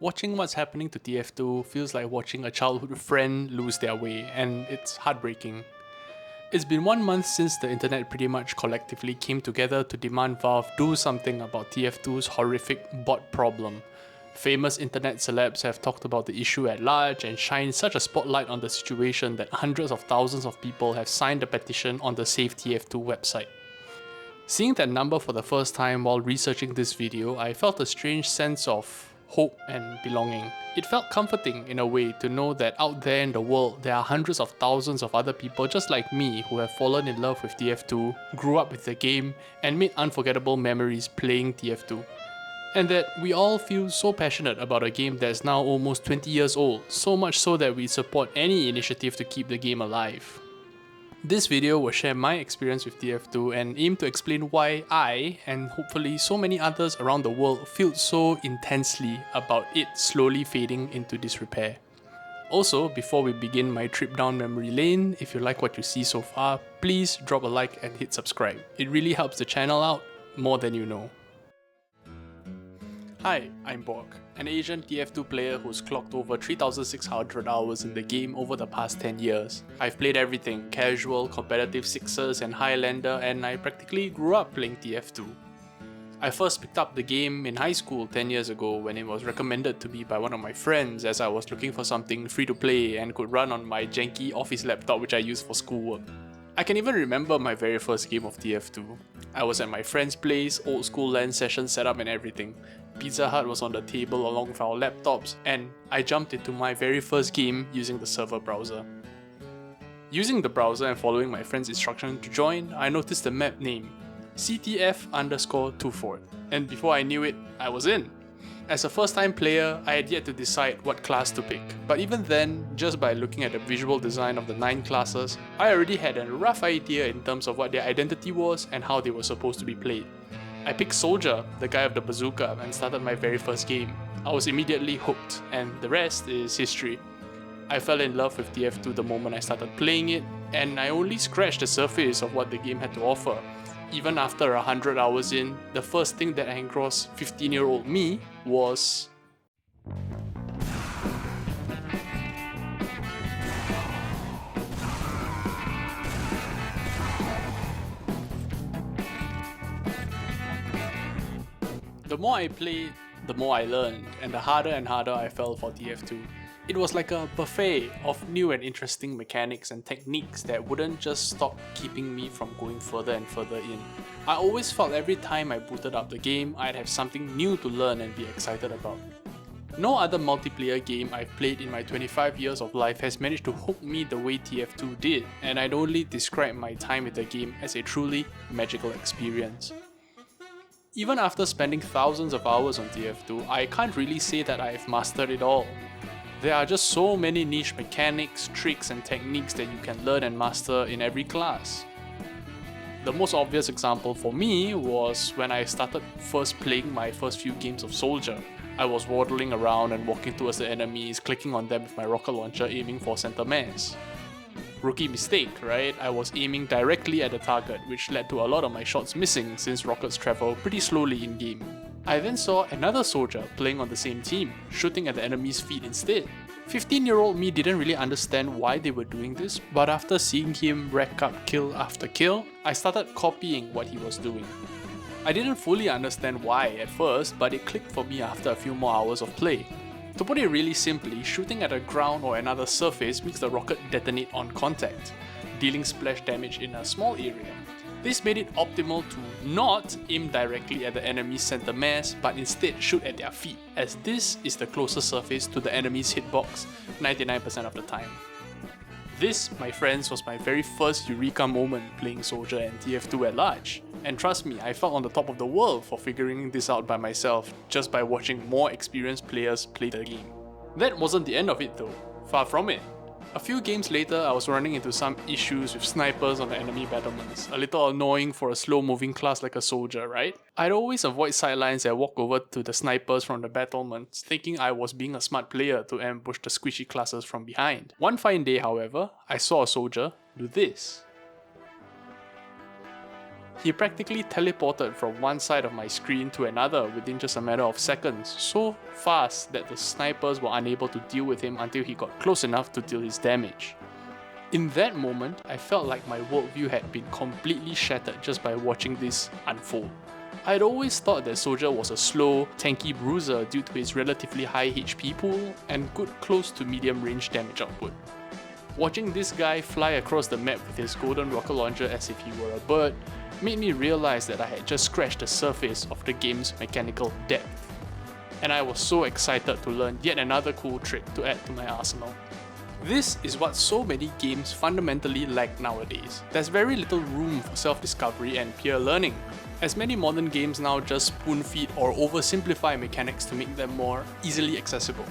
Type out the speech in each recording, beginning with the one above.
Watching what's happening to TF2 feels like watching a childhood friend lose their way, and it's heartbreaking. It's been 1 month since the internet pretty much collectively came together to demand Valve do something about TF2's horrific bot problem. Famous internet celebs have talked about the issue at large and shined such a spotlight on the situation that hundreds of thousands of people have signed a petition on the Save TF2 website. Seeing that number for the first time while researching this video, I felt a strange sense of hope and belonging. It felt comforting in a way to know that out there in the world there are hundreds of thousands of other people just like me who have fallen in love with TF2, grew up with the game, and made unforgettable memories playing TF2. And that we all feel so passionate about a game that's now almost 20 years old, so much so that we support any initiative to keep the game alive. This video will share my experience with TF2 and aim to explain why I, and hopefully so many others around the world, feel so intensely about it slowly fading into disrepair. Also, before we begin my trip down memory lane, if you like what you see so far, please drop a like and hit subscribe. It really helps the channel out more than you know. Hi, I'm Borg, an Asian TF2 player who's clocked over 3,600 hours in the game over the past 10 years. I've played everything, casual, competitive Sixers and Highlander, and I practically grew up playing TF2. I first picked up the game in high school 10 years ago when it was recommended to me by one of my friends as I was looking for something free to play and could run on my janky office laptop which I used for schoolwork. I can even remember my very first game of TF2. I was at my friend's place, old school LAN session setup and everything. Pizza Hut was on the table along with our laptops, and I jumped into my very first game using the server browser. Using the browser and following my friend's instruction to join, I noticed the map name, CTF_24, and before I knew it, I was in. As a first time player, I had yet to decide what class to pick, but even then, just by looking at the visual design of the 9 classes, I already had a rough idea in terms of what their identity was and how they were supposed to be played. I picked Soldier, the guy with the bazooka, and started my very first game. I was immediately hooked, and the rest is history. I fell in love with TF2 the moment I started playing it, and I only scratched the surface of what the game had to offer. Even after 100 hours in, the first thing that engrossed 15-year-old me was the more I played, the more I learned, and the harder and harder I fell for TF2. It was like a buffet of new and interesting mechanics and techniques that wouldn't just stop keeping me from going further and further in. I always felt every time I booted up the game, I'd have something new to learn and be excited about. No other multiplayer game I've played in my 25 years of life has managed to hook me the way TF2 did, and I'd only describe my time with the game as a truly magical experience. Even after spending thousands of hours on TF2, I can't really say that I've mastered it all. There are just so many niche mechanics, tricks and techniques that you can learn and master in every class. The most obvious example for me was when I started first playing my first few games of Soldier. I was waddling around and walking towards the enemies, clicking on them with my rocket launcher aiming for center mass. Rookie mistake, right? I was aiming directly at the target, which led to a lot of my shots missing since rockets travel pretty slowly in game. I then saw another soldier playing on the same team, shooting at the enemy's feet instead. 15-year-old me didn't really understand why they were doing this, but after seeing him rack up kill after kill, I started copying what he was doing. I didn't fully understand why at first, but it clicked for me after a few more hours of play. To put it really simply, shooting at the ground or another surface makes the rocket detonate on contact, dealing splash damage in a small area. This made it optimal to not aim directly at the enemy's center mass, but instead shoot at their feet, as this is the closest surface to the enemy's hitbox 99% of the time. This, my friends, was my very first eureka moment playing Soldier and TF2 at large. And trust me, I felt on the top of the world for figuring this out by myself, just by watching more experienced players play the game. That wasn't the end of it though, far from it. A few games later, I was running into some issues with snipers on the enemy battlements, a little annoying for a slow-moving class like a soldier, right? I'd always avoid sidelines and walk over to the snipers from the battlements, thinking I was being a smart player to ambush the squishy classes from behind. One fine day, however, I saw a soldier do this. He practically teleported from one side of my screen to another within just a matter of seconds, so fast that the snipers were unable to deal with him until he got close enough to deal his damage. In that moment, I felt like my worldview had been completely shattered just by watching this unfold. I had always thought that Soldier was a slow, tanky bruiser due to his relatively high HP pool and good close to medium range damage output. Watching this guy fly across the map with his golden rocket launcher as if he were a bird made me realize that I had just scratched the surface of the game's mechanical depth. And I was so excited to learn yet another cool trick to add to my arsenal. This is what so many games fundamentally lack nowadays. There's very little room for self-discovery and peer learning, as many modern games now just spoon-feed or oversimplify mechanics to make them more easily accessible.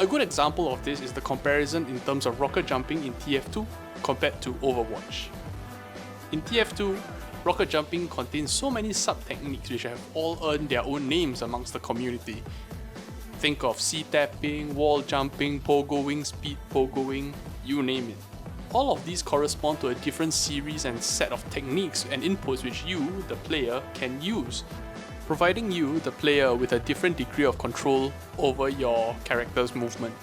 A good example of this is the comparison in terms of rocket jumping in TF2 compared to Overwatch. In TF2, rocket jumping contains so many sub-techniques which have all earned their own names amongst the community. Think of C-tapping, wall jumping, pogoing, speed pogoing, you name it. All of these correspond to a different series and set of techniques and inputs which you, the player, can use, providing you, the player, with a different degree of control over your character's movement.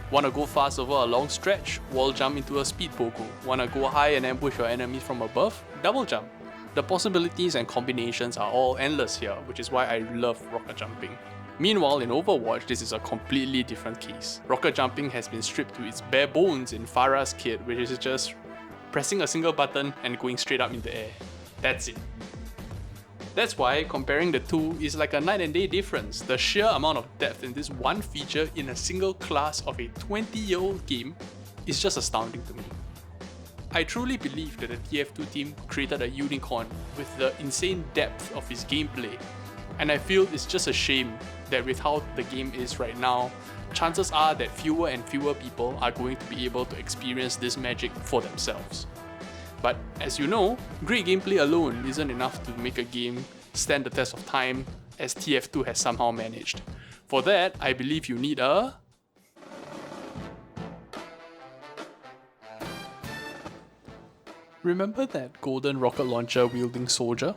Wanna go fast over a long stretch? Wall jump into a speed pogo. Wanna go high and ambush your enemies from above? Double jump. The possibilities and combinations are all endless here, which is why I love rocket jumping. Meanwhile, in Overwatch, this is a completely different case. Rocket jumping has been stripped to its bare bones in Pharah's kit, which is just pressing a single button and going straight up in the air. That's it. That's why comparing the two is like a night and day difference. The sheer amount of depth in this one feature in a single class of a 20-year-old game is just astounding to me. I truly believe that the TF2 team created a unicorn with the insane depth of his gameplay, and I feel it's just a shame that with how the game is right now, chances are that fewer and fewer people are going to be able to experience this magic for themselves. But as you know, great gameplay alone isn't enough to make a game stand the test of time, as TF2 has somehow managed. For that, I believe you need a... Remember that golden rocket launcher wielding soldier?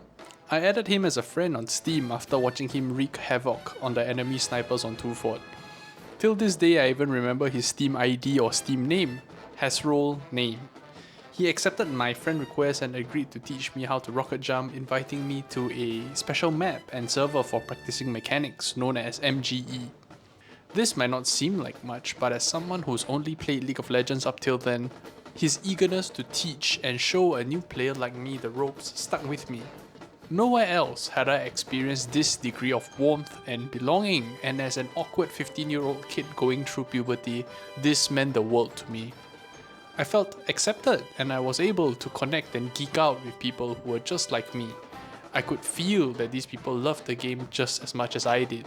I added him as a friend on Steam after watching him wreak havoc on the enemy snipers on 2 Fort. Till this day, I even remember his Steam ID or Steam name, Hasroll name. He accepted my friend request and agreed to teach me how to rocket jump, inviting me to a special map and server for practicing mechanics known as MGE. This might not seem like much, but as someone who's only played League of Legends up till then, his eagerness to teach and show a new player like me the ropes stuck with me. Nowhere else had I experienced this degree of warmth and belonging, and as an awkward 15-year-old kid going through puberty, this meant the world to me. I felt accepted, and I was able to connect and geek out with people who were just like me. I could feel that these people loved the game just as much as I did.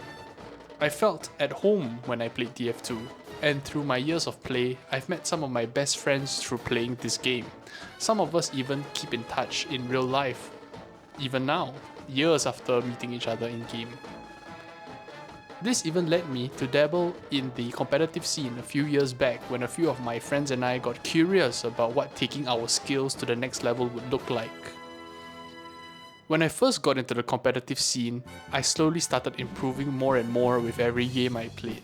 I felt at home when I played TF2, and through my years of play, I've met some of my best friends through playing this game. Some of us even keep in touch in real life, even now, years after meeting each other in game. This even led me to dabble in the competitive scene a few years back when a few of my friends and I got curious about what taking our skills to the next level would look like. When I first got into the competitive scene, I slowly started improving more and more with every game I played.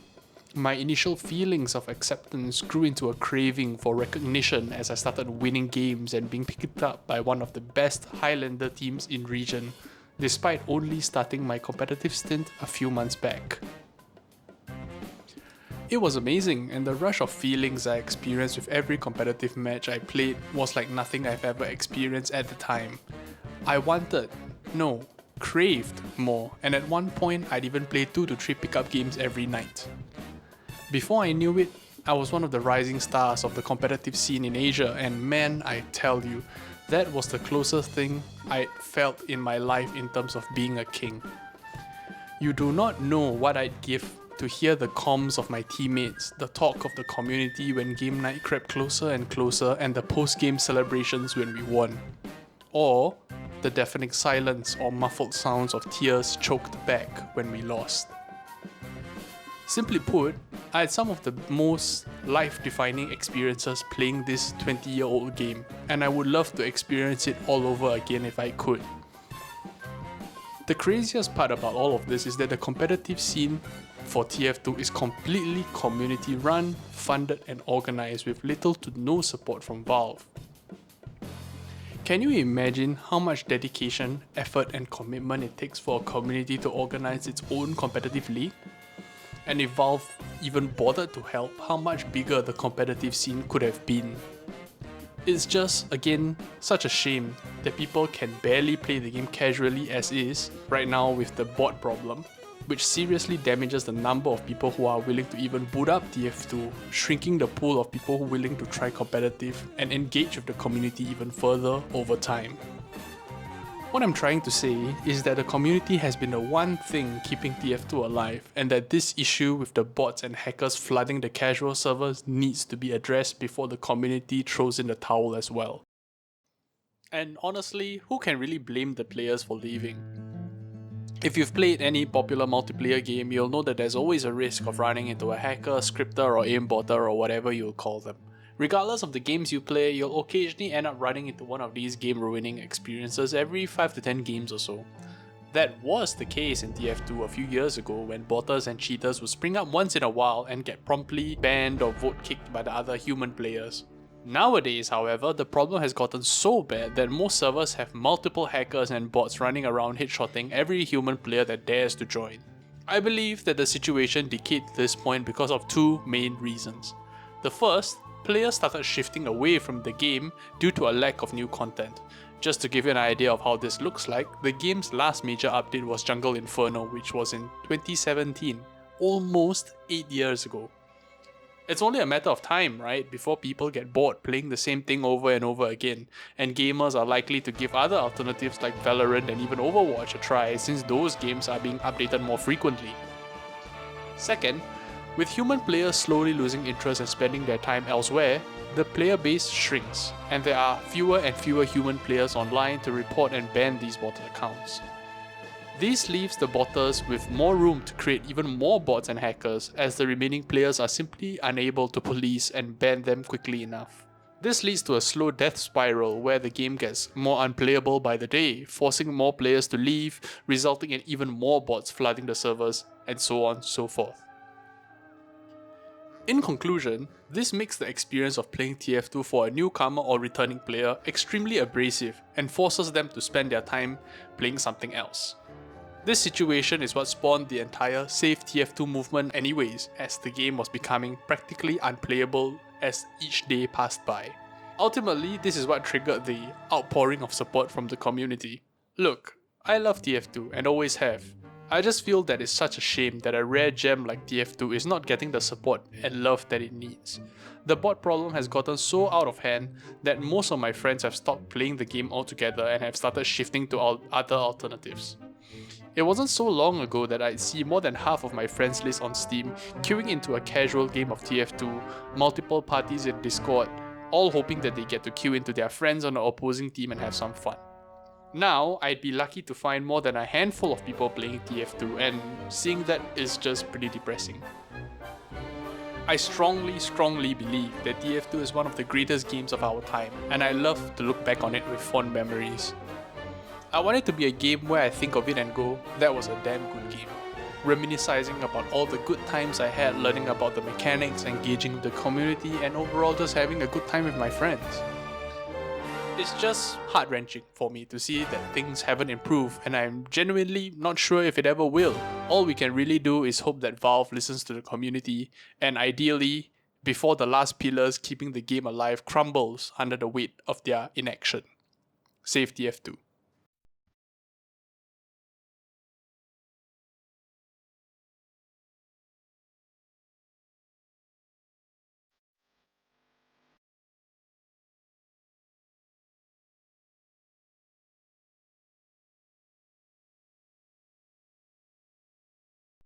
My initial feelings of acceptance grew into a craving for recognition as I started winning games and being picked up by one of the best Highlander teams in region, despite only starting my competitive stint a few months back. It was amazing, and the rush of feelings I experienced with every competitive match I played was like nothing I've ever experienced at the time. I craved more, and at one point I'd even play 2 to 3 pickup games every night. Before I knew it, I was one of the rising stars of the competitive scene in Asia, and man, I tell you, that was the closest thing I felt in my life in terms of being a king. You do not know what I'd give to hear the comms of my teammates, the talk of the community when game night crept closer and closer, and the post-game celebrations when we won. Or the deafening silence or muffled sounds of tears choked back when we lost. Simply put, I had some of the most life-defining experiences playing this 20-year-old game, and I would love to experience it all over again if I could. The craziest part about all of this is that the competitive scene for TF2 is completely community run, funded and organized with little to no support from Valve. Can you imagine how much dedication, effort and commitment it takes for a community to organize its own competitive league? And if Valve even bothered to help, how much bigger the competitive scene could have been. It's just, again, such a shame that people can barely play the game casually as is, right now with the bot problem, which seriously damages the number of people who are willing to even boot up TF2, shrinking the pool of people who are willing to try competitive and engage with the community even further over time. What I'm trying to say is that the community has been the one thing keeping TF2 alive, and that this issue with the bots and hackers flooding the casual servers needs to be addressed before the community throws in the towel as well. And honestly, who can really blame the players for leaving? If you've played any popular multiplayer game, you'll know that there's always a risk of running into a hacker, scripter or aimbotter or whatever you'll call them. Regardless of the games you play, you'll occasionally end up running into one of these game-ruining experiences every 5 to 10 games or so. That was the case in TF2 a few years ago when botters and cheaters would spring up once in a while and get promptly banned or vote kicked by the other human players. Nowadays, however, the problem has gotten so bad that most servers have multiple hackers and bots running around headshotting every human player that dares to join. I believe that the situation decayed to this point because of two main reasons. The first, players started shifting away from the game due to a lack of new content. Just to give you an idea of how this looks like, the game's last major update was Jungle Inferno, which was in 2017, almost 8 years ago. It's only a matter of time, right, before people get bored playing the same thing over and over again, and gamers are likely to give other alternatives like Valorant and even Overwatch a try, since those games are being updated more frequently. Second, with human players slowly losing interest and spending their time elsewhere, the player base shrinks, and there are fewer and fewer human players online to report and ban these botted accounts. This leaves the botters with more room to create even more bots and hackers, as the remaining players are simply unable to police and ban them quickly enough. This leads to a slow death spiral where the game gets more unplayable by the day, forcing more players to leave, resulting in even more bots flooding the servers, and so on and so forth. In conclusion, this makes the experience of playing TF2 for a newcomer or returning player extremely abrasive and forces them to spend their time playing something else. This situation is what spawned the entire Save TF2 movement anyways, as the game was becoming practically unplayable as each day passed by. Ultimately, this is what triggered the outpouring of support from the community. Look, I love TF2 and always have. I just feel that it's such a shame that a rare gem like TF2 is not getting the support and love that it needs. The bot problem has gotten so out of hand that most of my friends have stopped playing the game altogether and have started shifting to other alternatives. It wasn't so long ago that I'd see more than half of my friends list on Steam queuing into a casual game of TF2, multiple parties in Discord, all hoping that they get to queue into their friends on the opposing team and have some fun. Now, I'd be lucky to find more than a handful of people playing TF2, and seeing that is just pretty depressing. I strongly believe that TF2 is one of the greatest games of our time, and I love to look back on it with fond memories. I want it to be a game where I think of it and go, that was a damn good game. Reminiscing about all the good times I had learning about the mechanics, engaging with the community, and overall just having a good time with my friends. It's just heart-wrenching for me to see that things haven't improved, and I'm genuinely not sure if it ever will. All we can really do is hope that Valve listens to the community, and ideally, before the last pillars keeping the game alive crumbles under the weight of their inaction. Save TF2.